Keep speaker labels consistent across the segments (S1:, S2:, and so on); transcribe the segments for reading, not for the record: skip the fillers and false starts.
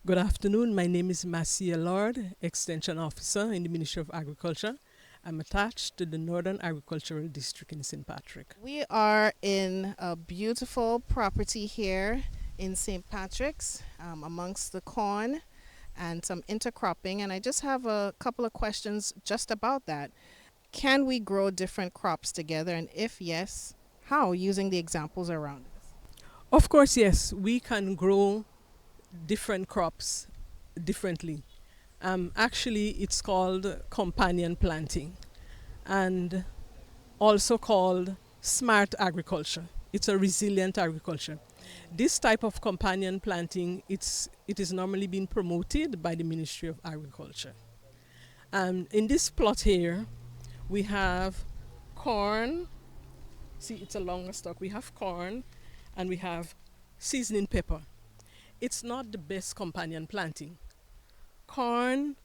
S1: Good afternoon. My name is Marcia Lord, Extension Officer in the Ministry of Agriculture. I'm attached to the Northern Agricultural District in St. Patrick.
S2: We are in a beautiful property here in St. Patrick's amongst the corn and some intercropping. And I just have a couple of questions just about that. Can we grow different crops together? And if yes, how, using the examples around us?
S1: Of course, yes, we can grow different crops differently. Actually, it's called companion planting and also called smart agriculture. It's a resilient agriculture. This type of companion planting, it is normally being promoted by the Ministry of Agriculture. In this plot here, we have corn. See, it's a longer stalk. We have corn and we have seasoning pepper. It's not the best companion planting. Corn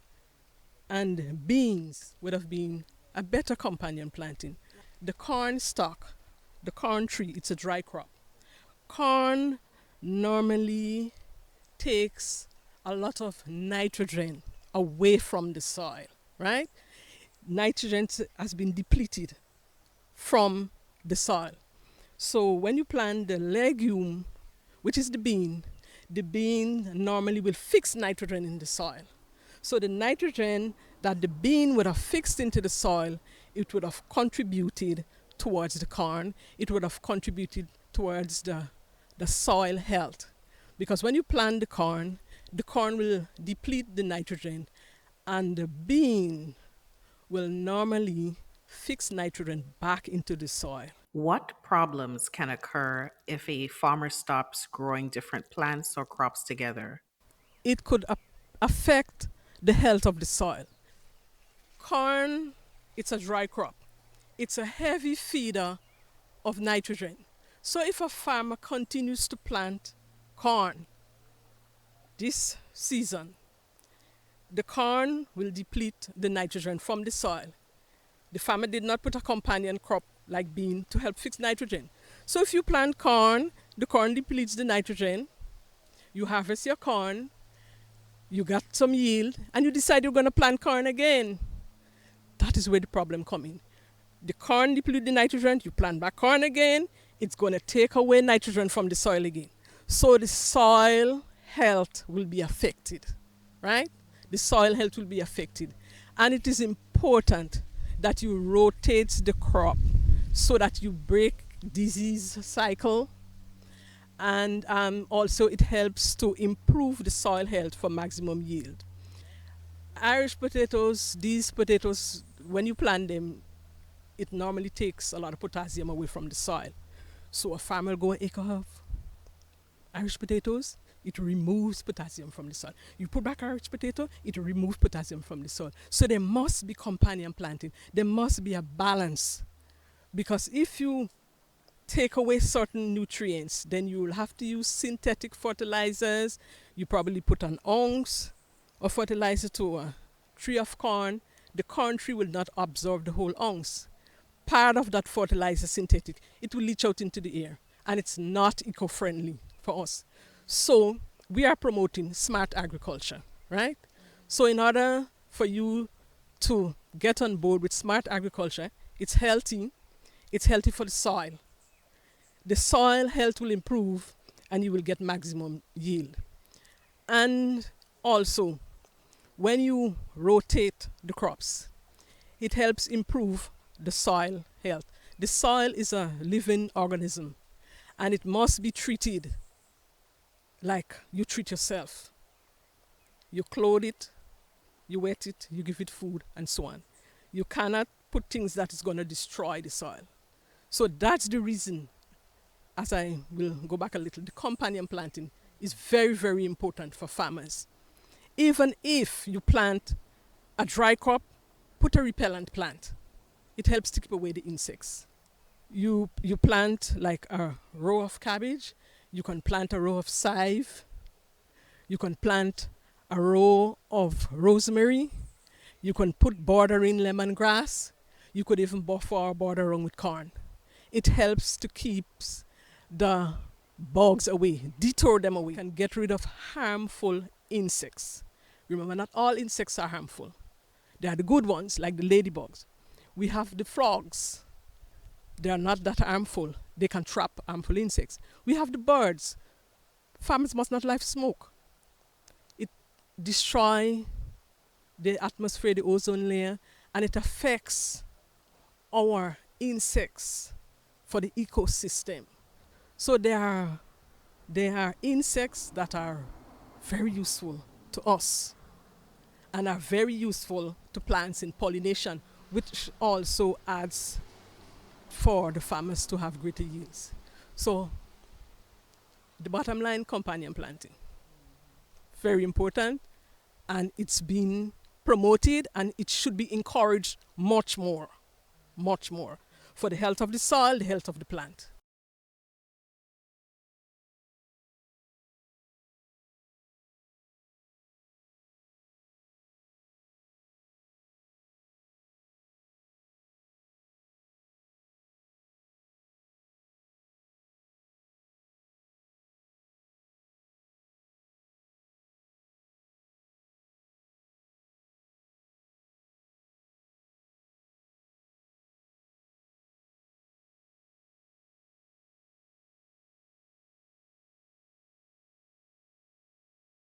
S1: and beans would have been a better companion planting. The corn stalk, the corn tree, it's a dry crop. Corn normally takes a lot of nitrogen away from the soil, right? Nitrogen has been depleted from the soil. So when you plant the legume, which is the bean normally will fix nitrogen in the soil. So the nitrogen that the bean would have fixed into the soil, it would have contributed towards the corn. It would have contributed towards the soil health. Because when you plant the corn will deplete the nitrogen and the bean will normally fix nitrogen back into the soil.
S3: What problems can occur if a farmer stops growing different plants or crops together?
S1: It could affect the health of the soil. Corn, it's a dry crop. It's a heavy feeder of nitrogen. So if a farmer continues to plant corn this season, the corn will deplete the nitrogen from the soil. The farmer did not put a companion crop like bean to help fix nitrogen. So if you plant corn, the corn depletes the nitrogen, you harvest your corn, you got some yield, and you decide you're going to plant corn again. That is where the problem comes in. The corn deplete the nitrogen, you plant back corn again, it's going to take away nitrogen from the soil again. So the soil health will be affected, right? The soil health will be affected. And it is important that you rotate the crop so that you break disease cycle, and also it helps to improve the soil health for maximum yield. Irish potatoes, these potatoes, when you plant them, it normally takes a lot of potassium away from the soil. So a farmer will go an acre of Irish potatoes, it removes potassium from the soil. You put back Irish potato, it removes potassium from the soil. So there must be companion planting. There must be a balance. Because if you take away certain nutrients, then you will have to use synthetic fertilizers. You probably put an ounce of fertilizer to a tree of corn. The corn tree will not absorb the whole ounce. Part of that fertilizer, synthetic, it will leach out into the air, and it's not eco-friendly for us. So we are promoting smart agriculture, right? So in order for you to get on board with smart agriculture, it's healthy for the soil. The soil health will improve and you will get maximum yield. And also, when you rotate the crops, it helps improve the soil health. The soil is a living organism and it must be treated like you treat yourself. You clothe it, you wet it, you give it food, and so on. You cannot put things that is going to destroy the soil. So that's the reason, as I will go back a little, the companion planting is very, very important for farmers. Even if you plant a dry crop, put a repellent plant. It helps to keep away the insects. You plant like a row of cabbage, you can plant a row of chive, you can plant a row of rosemary, you can put bordering lemongrass, you could even buffer or border around with corn. It helps to keep the bugs away, deter them away, and get rid of harmful insects. Remember, not all insects are harmful. There are the good ones, like the ladybugs. We have the frogs. They are not that harmful. They can trap harmful insects. We have the birds. Farmers must not light smoke. It destroys the atmosphere, the ozone layer, and it affects our insects for the ecosystem. So there are insects that are very useful to us and are very useful to plants in pollination, which also adds for the farmers to have greater yields. So the bottom line, companion planting. Very important, and it's been promoted and it should be encouraged much more, for the health of the soil, the health of the plant.